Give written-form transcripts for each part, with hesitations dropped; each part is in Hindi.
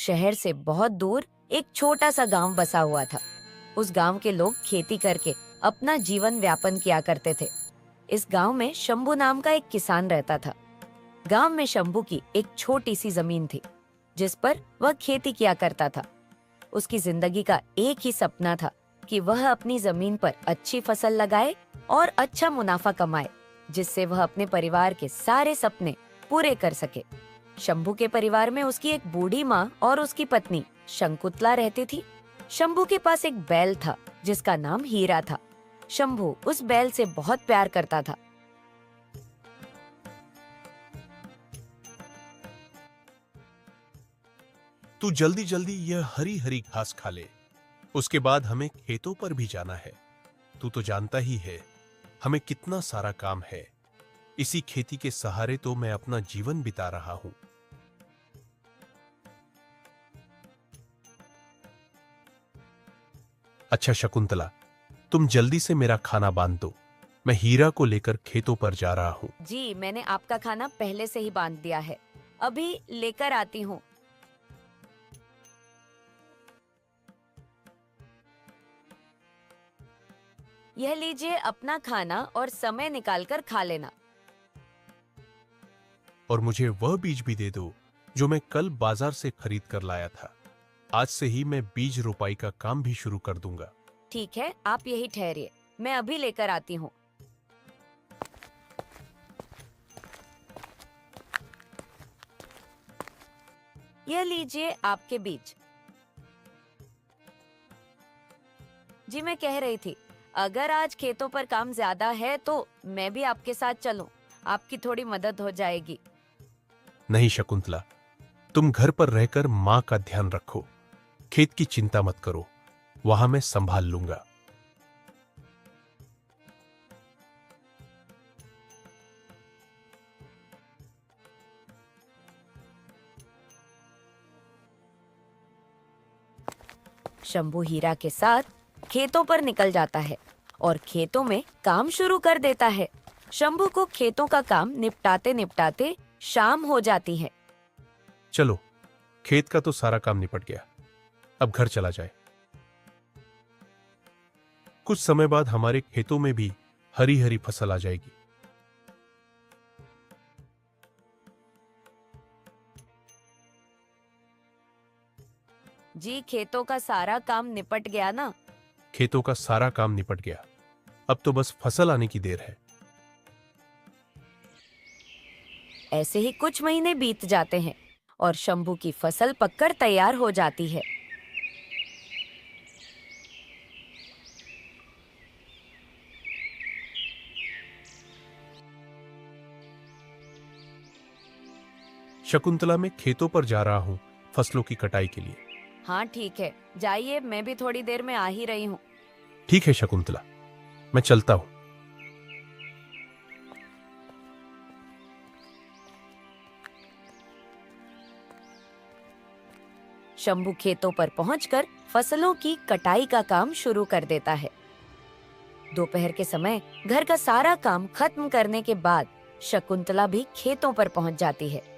शहर से बहुत दूर एक छोटा सा गांव बसा हुआ था। उस गांव के लोग खेती करके अपना जीवन व्यापन किया करते थे। इस गांव में शंभू नाम का एक किसान रहता था। गांव में शंभू की एक छोटी सी जमीन थी जिस पर वह खेती किया करता था। उसकी जिंदगी का एक ही सपना था कि वह अपनी जमीन पर अच्छी फसल लगाए और अच्छा मुनाफा कमाए, जिससे वह अपने परिवार के सारे सपने पूरे कर सके। शंभू के परिवार में उसकी एक बूढ़ी माँ और उसकी पत्नी शंकुतला रहती थी। शंभू के पास एक बैल था जिसका नाम हीरा था। शंभू उस बैल से बहुत प्यार करता था। तू जल्दी जल्दी यह हरी हरी घास खा ले, उसके बाद हमें खेतों पर भी जाना है। तू तो जानता ही है हमें कितना सारा काम है। इसी खेती के सहारे तो मैं अपना जीवन बिता रहा हूं। अच्छा शकुंतला, तुम जल्दी से मेरा खाना बांध दो। मैं हीरा को लेकर खेतों पर जा रहा हूं। जी, मैंने आपका खाना पहले से ही बांध दिया है। अभी लेकर आती हूँ। यह लीजिए अपना खाना और समय निकालकर खा लेना। और मुझे वह बीज भी दे दो जो मैं कल बाजार से खरीद कर लाया था। आज से ही मैं बीज रोपाई का काम भी शुरू कर दूंगा। ठीक है, आप यही ठहरिए, मैं अभी लेकर आती हूँ। यह लीजिए आपके बीज। जी, मैं कह रही थी, अगर आज खेतों पर काम ज्यादा है तो मैं भी आपके साथ चलूं, आपकी थोड़ी मदद हो जाएगी। नहीं शकुंतला, तुम घर पर रहकर मां का ध्यान रखो। खेत की चिंता मत करो, वहां मैं संभाल लूंगा। शंभू हीरा के साथ खेतों पर निकल जाता है और खेतों में काम शुरू कर देता है। शंभू को खेतों का काम निपटाते निपटाते शाम हो जाती है। चलो, खेत का तो सारा काम निपट गया, अब घर चला जाए। कुछ समय बाद हमारे खेतों में भी हरी हरी फसल आ जाएगी। जी, खेतों का सारा काम निपट गया ना? खेतों का सारा काम निपट गया, अब तो बस फसल आने की देर है। ऐसे ही कुछ महीने बीत जाते हैं और शंभू की फसल पककर तैयार हो जाती है। शकुंतला, मैं खेतों पर जा रहा हूं फसलों की कटाई के लिए। हाँ ठीक है, जाइए, मैं भी थोड़ी देर में आ ही रही हूँ। ठीक है शकुंतला, मैं चलता हूं। शंभू खेतों पर पहुंचकर फसलों की कटाई का काम शुरू कर देता है। दोपहर के समय घर का सारा काम खत्म करने के बाद शकुंतला भी खेतों पर पहुंच जाती है।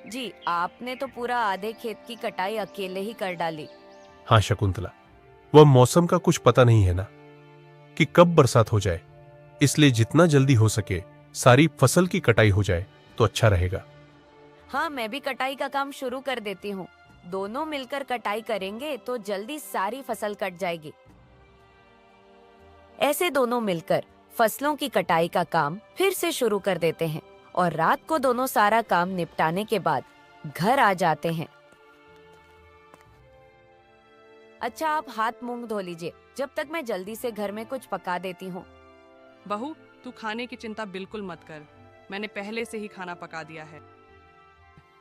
जी, आपने तो पूरा आधे खेत की कटाई अकेले ही कर डाली। हाँ शकुंतला, वह मौसम का कुछ पता नहीं है ना कि कब बरसात हो जाए, इसलिए जितना जल्दी हो सके सारी फसल की कटाई हो जाए तो अच्छा रहेगा। हाँ, मैं भी कटाई का काम शुरू कर देती हूँ। दोनों मिलकर कटाई करेंगे तो जल्दी सारी फसल कट जाएगी। ऐसे दोनों मिलकर फसलों की कटाई का काम फिर से शुरू कर देते हैं और रात को दोनों सारा काम निपटाने के बाद घर आ जाते हैं। अच्छा, आप हाथ मुंह धो लीजिए, जब तक मैं जल्दी से घर में कुछ पका देती हूँ। बहू, तू खाने की चिंता बिल्कुल मत कर, मैंने पहले से ही खाना पका दिया है।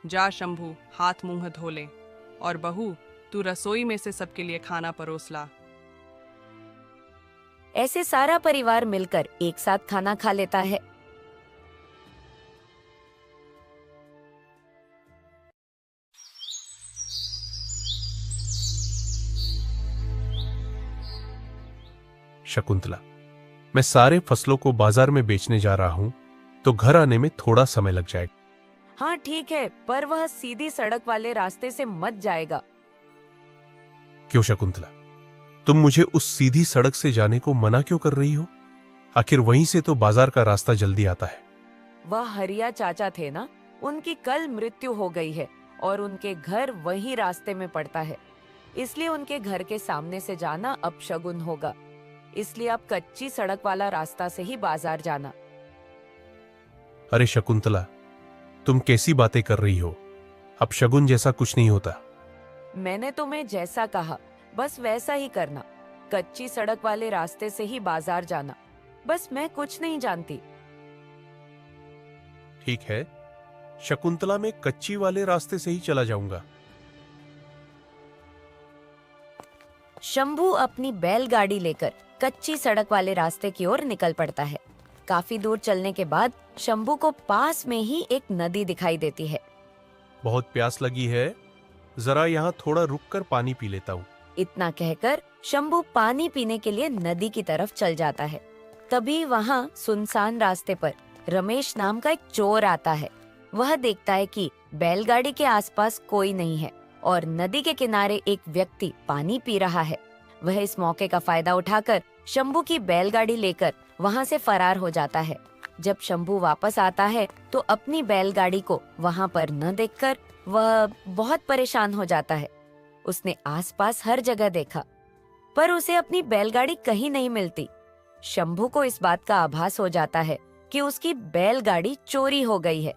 जा शंभू, हाथ मुंह धो ले, और बहू तू रसोई में से सबके लिए खाना परोस ला। ऐसे सारा परिवार मिलकर एक साथ खाना खा लेता है। शकुंतला, मैं सारे फसलों को बाजार में बेचने जा रहा हूँ, तो घर आने में थोड़ा समय लग जाएगा। हाँ ठीक है, पर वह सीधी सड़क वाले रास्ते से मत जाएगा। क्यों शकुंतला, तुम मुझे उस सीधी सड़क से जाने को मना क्यों कर रही हो? आखिर वहीं से तो बाजार का रास्ता जल्दी आता है। वह हरिया चाचा थे ना, उनकी कल मृत्यु हो गई है और उनके घर वही रास्ते में पड़ता है, इसलिए उनके घर के सामने से जाना अपशगुन होगा। इसलिए आप कच्ची सड़क वाला रास्ता से ही बाजार जाना। अरे शकुंतला, तुम कैसी बातें कर रही हो? अब शगुन जैसा कुछ नहीं होता। मैंने तुम्हें जैसा कहा बस वैसा ही करना। कच्ची सड़क वाले रास्ते से ही बाजार जाना। बस मैं कुछ नहीं जानती। ठीक है, शकुंतला में कच्ची वाले रास्ते से ही चला जाऊंगा। शंभू अपनी बैलगाड़ी लेकर कच्ची सड़क वाले रास्ते की ओर निकल पड़ता है। काफी दूर चलने के बाद शंभू को पास में ही एक नदी दिखाई देती है। बहुत प्यास लगी है, जरा यहाँ थोड़ा रुककर पानी पी लेता हूँ। इतना कहकर शंभू पानी पीने के लिए नदी की तरफ चल जाता है। तभी वहाँ सुनसान रास्ते पर रमेश नाम का एक चोर आता है। वह देखता है कि बैलगाड़ी के आसपास कोई नहीं है और नदी के किनारे एक व्यक्ति पानी पी रहा है। वह इस मौके का फायदा उठाकर शंभू की बैलगाड़ी लेकर वहाँ से फरार हो जाता है। जब शंभू वापस आता है तो अपनी बैलगाड़ी को वहाँ पर न देखकर वह बहुत परेशान हो जाता है। उसने आसपास हर जगह देखा, पर उसे अपनी बैलगाड़ी कहीं नहीं मिलती। शंभू को इस बात का आभास हो जाता है कि उसकी बैलगाड़ी चोरी हो गई है।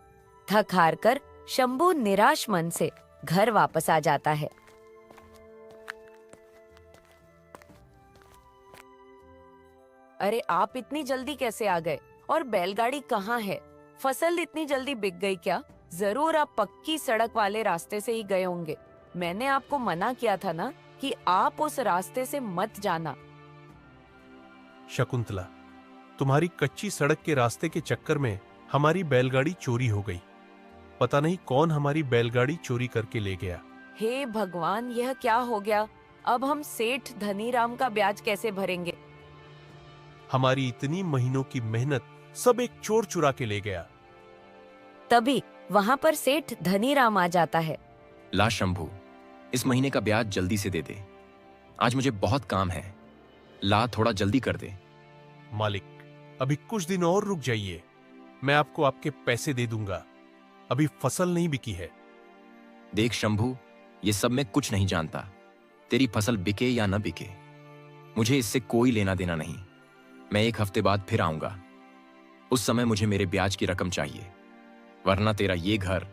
थक हार कर शंभू निराश मन से घर वापस आ जाता है। अरे आप इतनी जल्दी कैसे आ गए? और बैलगाड़ी कहाँ है? फसल इतनी जल्दी बिक गई क्या? जरूर आप पक्की सड़क वाले रास्ते से ही गए होंगे। मैंने आपको मना किया था ना कि आप उस रास्ते से मत जाना। शकुंतला, तुम्हारी कच्ची सड़क के रास्ते के चक्कर में हमारी बैलगाड़ी चोरी हो गई। पता नहीं कौन हमारी बैलगाड़ी चोरी करके ले गया। हे भगवान, यह क्या हो गया? अब हम सेठ धनीराम का ब्याज कैसे भरेंगे? हमारी इतनी महीनों की मेहनत सब एक चोर चुरा के ले गया। तभी वहाँ पर सेठ धनीराम आ जाता है। ला शंभू, इस महीने का ब्याज जल्दी से दे दे। आज मुझे बहुत काम है। ला थोड़ा जल्दी कर दे। मालिक, अभी कुछ दिन और रुक जाइए, मैं आपको आपके पैसे दे दूंगा। अभी फसल नहीं बिकी है। देख शंभू, ये सब मैं कुछ नहीं जानता। तेरी फसल बिके या न बिके, मुझे इससे कोई लेना देना नहीं। मैं 1 हफ्ते बाद फिर आऊंगा। उस समय मुझे मेरे ब्याज की रकम चाहिए, वरना तेरा ये घर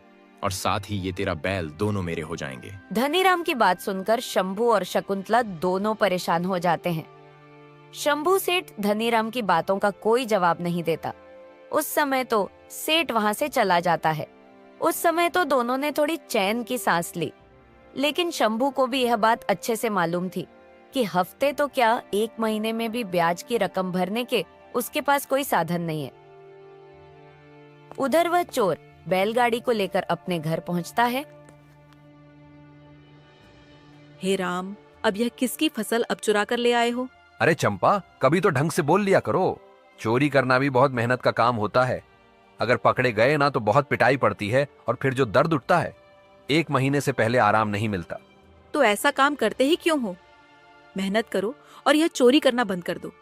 और साथ ही ये तेरा बैल दोनों मेरे हो जाएंगे। धनीराम की बात सुनकर शंभू और शकुंतला दोनों परेशान हो जाते हैं। शंभू सेठ धनीराम की बातों का कोई जवाब नहीं देता। उस समय तो सेठ वहाँ से चला जाता है। उस समय तो दोनों ने थोड़ी चैन की सांस ली, लेकिन शंभू को भी यह बात अच्छे से मालूम थी कि हफ्ते तो क्या 1 महीने में भी ब्याज की रकम भरने के उसके पास कोई साधन नहीं है। उधर वह चोर बैलगाड़ी को लेकर अपने घर पहुंचता है। हे राम, अब यह किसकी फसल अब चुरा कर ले आए हो? अरे चंपा, कभी तो ढंग से बोल लिया करो। चोरी करना भी बहुत मेहनत का काम होता है। अगर पकड़े गए ना तो बहुत पिटाई पड़ती है और फिर जो दर्द उठता है, 1 महीने से पहले आराम नहीं मिलता। तो ऐसा काम करते ही क्यों हो? मेहनत करो और यह चोरी करना बंद कर दो।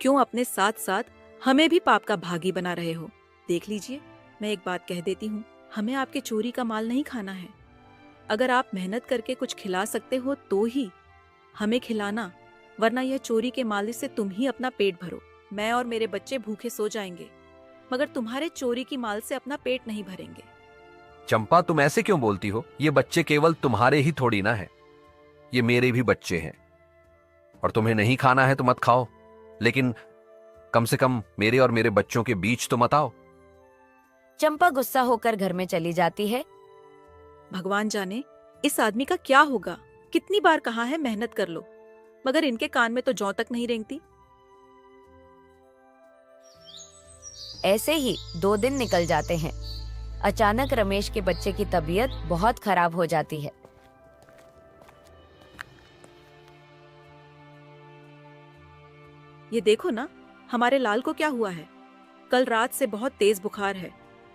क्यों अपने साथ साथ हमें भी पाप का भागी बना रहे हो? देख लीजिए, मैं एक बात कह देती हूँ, हमें आपके चोरी का माल नहीं खाना है। अगर आप मेहनत करके कुछ खिला सकते हो तो ही हमें खिलाना, वरना यह चोरी के माल से तुम ही अपना पेट भरो। मैं और मेरे बच्चे भूखे सो जाएंगे, मगर तुम्हारे चोरी की माल से अपना पेट नहीं भरेंगे। चंपा, तुम ऐसे क्यों बोलती हो? ये बच्चे केवल तुम्हारे ही थोड़ी ना है, ये मेरे भी बच्चे हैं। और तुम्हें नहीं खाना है तो मत खाओ, लेकिन कम से कम मेरे और मेरे बच्चों के बीच तो मत आओ। चंपा गुस्सा होकर घर में चली जाती है। भगवान जाने इस आदमी का क्या होगा। कितनी बार कहा है मेहनत कर लो, मगर इनके कान में तो जौ तक नहीं रेंगती। ऐसे ही 2 दिन निकल जाते हैं। अचानक रमेश के बच्चे की तबीयत बहुत खराब हो जाती है। ये देखो ना, हमारे लाल को क्या हुआ है? कल रात से बहुत तेज बुखार है।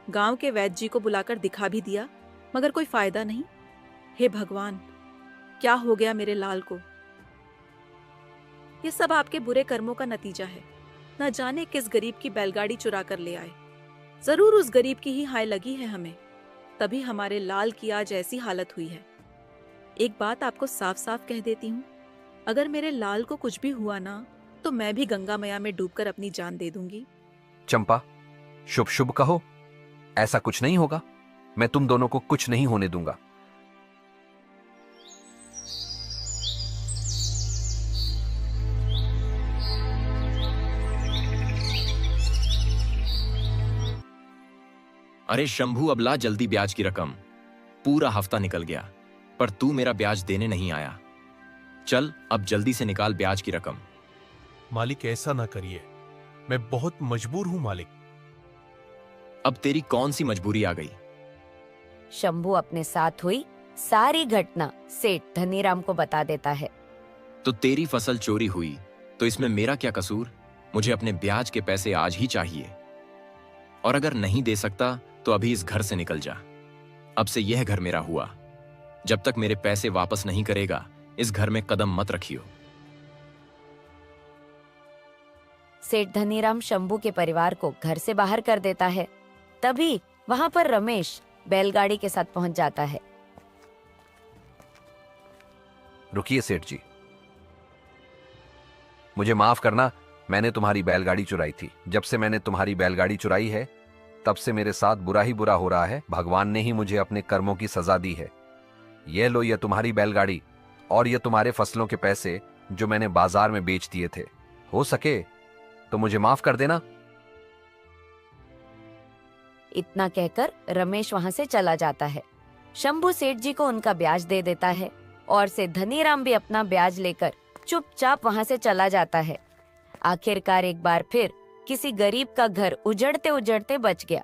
गांव के वैद्य जी को बुलाकर दिखा भी दिया, मगर कोई फायदा नहीं। हे भगवान, क्या हो गया मेरे लाल को? ये सब आपके बुरे कर्मों का नतीजा है। न जाने किस गरीब की बैलगाड़ी चुरा कर ले आए। जरूर उस गरीब की ही हाय लगी है हमें, तभी हमारे लाल की आज ऐसी हालत हुई है। एक बात आपको साफ साफ कह देती हूँ, अगर मेरे लाल को कुछ भी हुआ ना, तो मैं भी गंगा मैया में डूबकर अपनी जान दे दूंगी। चंपा, शुभ शुभ कहो। ऐसा कुछ नहीं होगा। मैं तुम दोनों को कुछ नहीं होने दूंगा। अरे शंभू, अब ला जल्दी ब्याज की रकम। पूरा हफ्ता निकल गया पर तू मेरा ब्याज देने नहीं आया। चल अब जल्दी से निकाल ब्याज की रकम। मालिक, ऐसा ना करिए, मैं बहुत मजबूर हूं मालिक। अब तेरी कौन सी मजबूरी आ गई? शंभू अपने साथ हुई सारी घटना सेठ धनीराम को बता देता है। तो तेरी फसल चोरी हुई तो इसमें मेरा क्या कसूर? मुझे अपने ब्याज के पैसे आज ही चाहिए, और अगर नहीं दे सकता तो अभी इस घर से निकल जा। अब से यह घर मेरा हुआ। जब तक मेरे पैसे वापस नहीं करेगा, इस घर में कदम मत रखियो। सेठ धनीराम शंभू के परिवार को घर से बाहर कर देता है। तभी वहां पर रमेश बैलगाड़ी के साथ पहुंच जाता है। रुकिए सेठ जी, मुझे माफ करना, मैंने तुम्हारी बैलगाड़ी चुराई थी। जब से मैंने तुम्हारी बैलगाड़ी चुराई है, तब से मेरे साथ बुरा ही बुरा हो रहा है। भगवान ने ही मुझे अपने कर्मों की सजा दी है। ये लो, ये तुम्हारी बैलगाड़ी और ये तुम्हारे फसलों के पैसे जो मैंने बाजार में बेच दिए थे। हो सके तो मुझे माफ कर देना। इतना कहकर रमेश वहां से चला जाता है। शंभू सेठ जी को उनका ब्याज दे देता है और से धनीराम भी अपना ब्याज लेकर चुपचाप वहां से चला जाता है। आखिरकार एक बार फिर किसी गरीब का घर उजड़ते उजड़ते बच गया।